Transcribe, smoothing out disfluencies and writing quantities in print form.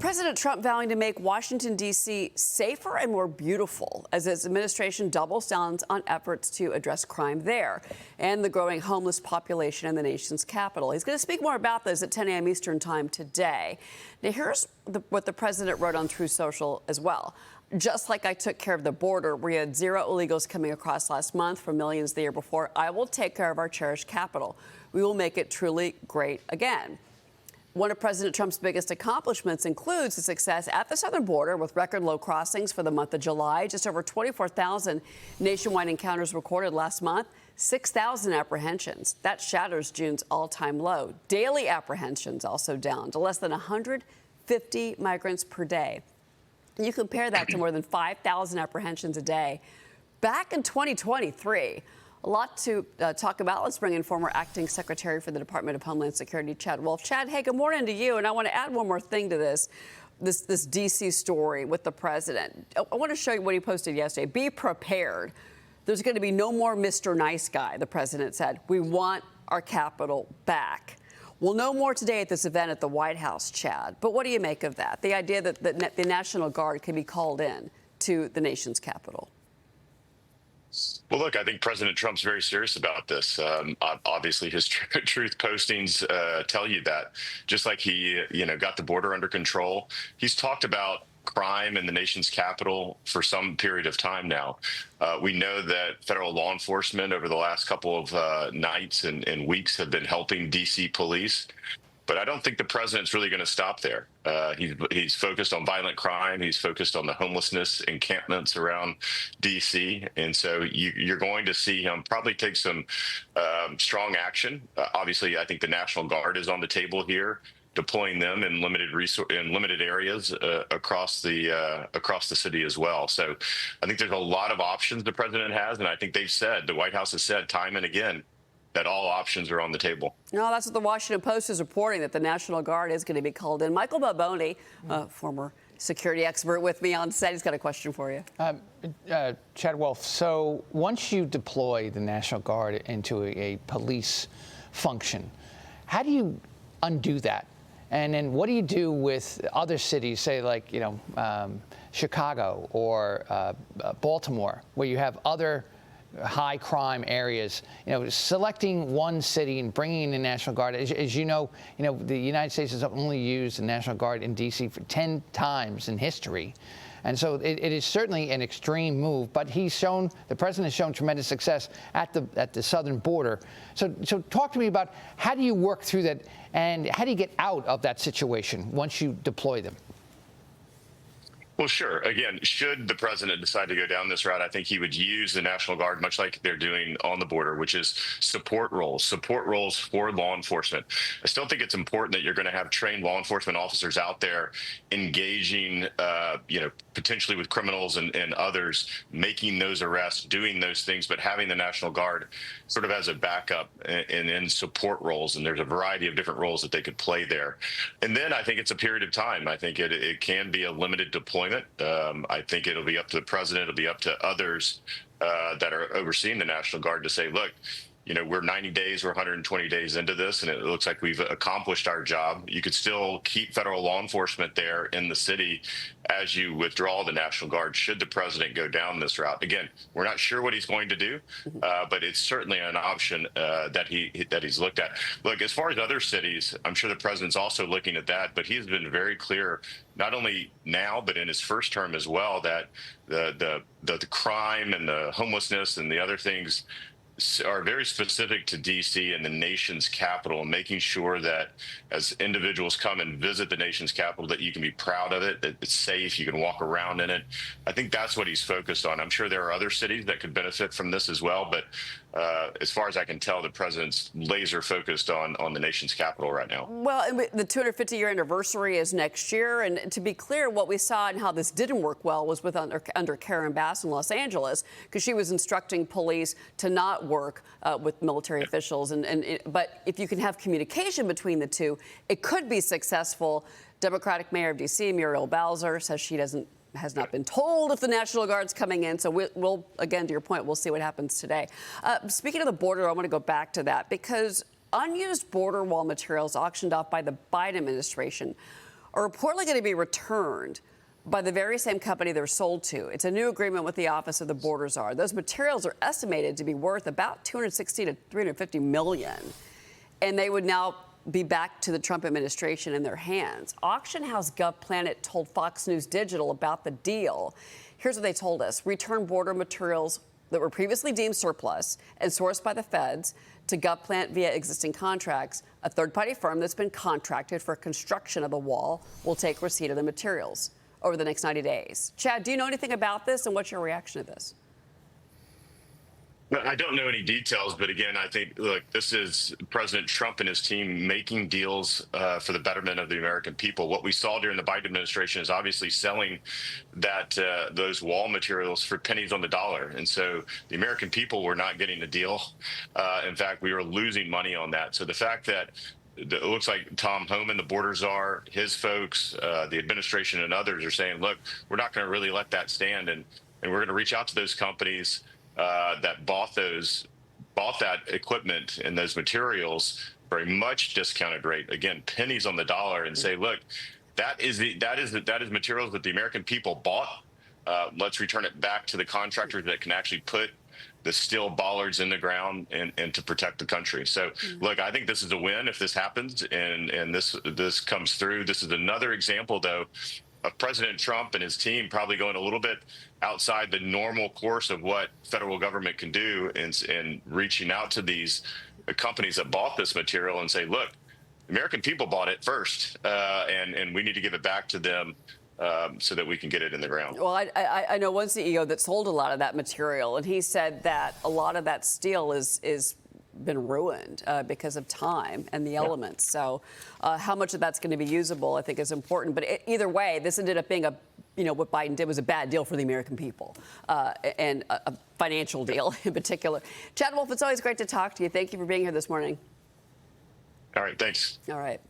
President Trump vowing to make Washington, D.C. safer and more beautiful as his administration doubles down on efforts to address crime there and the growing homeless population in the nation's capital. He's going to speak more about this at 10 a.m. Eastern time today. Now, here's what the president wrote on Truth Social as well. Just like I took care of the border, we had 0 illegals coming across last month from millions the year before, I will take care of our cherished capital. We will make it truly great again. One of President Trump's biggest accomplishments includes the success at the southern border with record low crossings for the month of July. Just over 24,000 nationwide encounters recorded last month, 6,000 apprehensions. That shatters June's all-time low. Daily apprehensions also down to less than 150 migrants per day. You compare that to more than 5,000 apprehensions a day back in 2023. A lot to talk about. Let's bring in former acting secretary for the Department of Homeland Security, Chad Wolf. Chad, hey, good morning to you. And I want to add one more thing to this D.C. story with the president. I want to show you what he posted yesterday. Be prepared. There's going to be no more Mr. Nice Guy, the president said. We want our capital back. We'll know more today at this event at the White House, Chad. But what do you make of that? The idea that the National Guard can be called in to the nation's capital. Well, look, I think President Trump's very serious about this. Obviously, his truth postings tell you that. Just like he, got the border under control, he's talked about crime in the nation's capital for some period of time now. We know that federal law enforcement over the last couple of nights and weeks have been helping D.C. police. But I don't think the president's really going to stop there. He's focused on violent crime. He's focused on the homelessness encampments around D.C. And so you're going to see him probably take some strong action. Obviously, I think the National Guard is on the table here, deploying them in limited areas across the city as well. So I think there's a lot of options the president has, and I think the White House has said time and again that all options are on the table. No, that's what the Washington Post is reporting, that the National Guard is going to be called in. Michael Baboni, former security expert with me on set, he's got a question for you. Chad Wolf, so once you deploy the National Guard into a police function, how do you undo that? And then what do you do with other cities, say like, Chicago or Baltimore, where you have other high crime areas, selecting one city and bringing in the National Guard. As you know, the United States has only used the National Guard in D.C. for 10 times in history. And so it is certainly an extreme move, but the president has shown tremendous success at the southern border. So talk to me about how do you work through that and how do you get out of that situation once you deploy them? Well, sure. Again, should the president decide to go down this route, I think he would use the National Guard, much like they're doing on the border, which is support roles for law enforcement. I still think it's important that you're going to have trained law enforcement officers out there engaging, potentially with criminals and others, making those arrests, doing those things, but having the National Guard sort of as a backup and in support roles. And there's a variety of different roles that they could play there. And then I think it's a period of time. I think it can be a limited deployment. I think it'll be up to the president, it'll be up to others that are overseeing the National Guard to say, look, we're 90 days, we're 120 days into this, and it looks like we've accomplished our job. You could still keep federal law enforcement there in the city as you withdraw the National Guard should the president go down this route. Again, we're not sure what he's going to do, but it's certainly an option that he's looked at. Look, as far as other cities, I'm sure the president's also looking at that, but he's been very clear, not only now, but in his first term as well, that the crime and the homelessness and the other things are very specific to D.C. and the nation's capital, and making sure that as individuals come and visit the nation's capital, that you can be proud of it, that it's safe, you can walk around in it. I think that's what he's focused on. I'm sure there are other cities that could benefit from this as well, but as far as I can tell, the president's laser focused on the nation's capital right now. Well, and the 250-year anniversary is next year. And to be clear, what we saw and how this didn't work well was with under Karen Bass in Los Angeles, because she was instructing police to not work with military officials. But if you can have communication between the two, it could be successful. Democratic Mayor of D.C., Muriel Bowser, says she has not been told if the National Guard's coming in. So we'll, again, to your point, we'll see what happens today. Speaking of the border, I want to go back to that because unused border wall materials auctioned off by the Biden administration are reportedly going to be returned by the very same company they're sold to. It's a new agreement with the Office of the Border Czar. Those materials are estimated to be worth about 260 to 350 million, and they would now be back to the Trump administration in their hands. Auction House GovPlanet told Fox News Digital about the deal. Here's what they told us. Return border materials that were previously deemed surplus and sourced by the feds to GovPlanet via existing contracts. A third-party firm that's been contracted for construction of the wall will take receipt of the materials over the next 90 days. Chad, do you know anything about this, and what's your reaction to this? I don't know any details, but again, I think, look, this is President Trump and his team making deals for the betterment of the American people. What we saw during the Biden administration is obviously selling those wall materials for pennies on the dollar. And so the American people were not getting a deal. In fact, we were losing money on that. So the fact that it looks like Tom Homan, the border czar, his folks, the administration and others are saying, look, we're not going to really let that stand. And we're going to reach out to those companies that bought that equipment and those materials for a much discounted rate, again, pennies on the dollar, and say, look, that is materials that the American people bought. Let's return it back to the contractors that can actually put the steel bollards in the ground and to protect the country. So, look, I think this is a win if this happens and this comes through. This is another example, though, of President Trump and his team probably going a little bit outside the normal course of what federal government can do and reaching out to these companies that bought this material and say, look, the American people bought it first, and we need to give it back to them so that we can get it in the ground. Well, I know one CEO that sold a lot of that material, and he said that a lot of that steel is been ruined because of time and the elements. So how much of that's going to be usable, I think, is important. But either way, this ended up being what Biden did was a bad deal for the American people and a financial deal in particular. Chad Wolf, it's always great to talk to you. Thank you for being here this morning. All right, thanks. All right.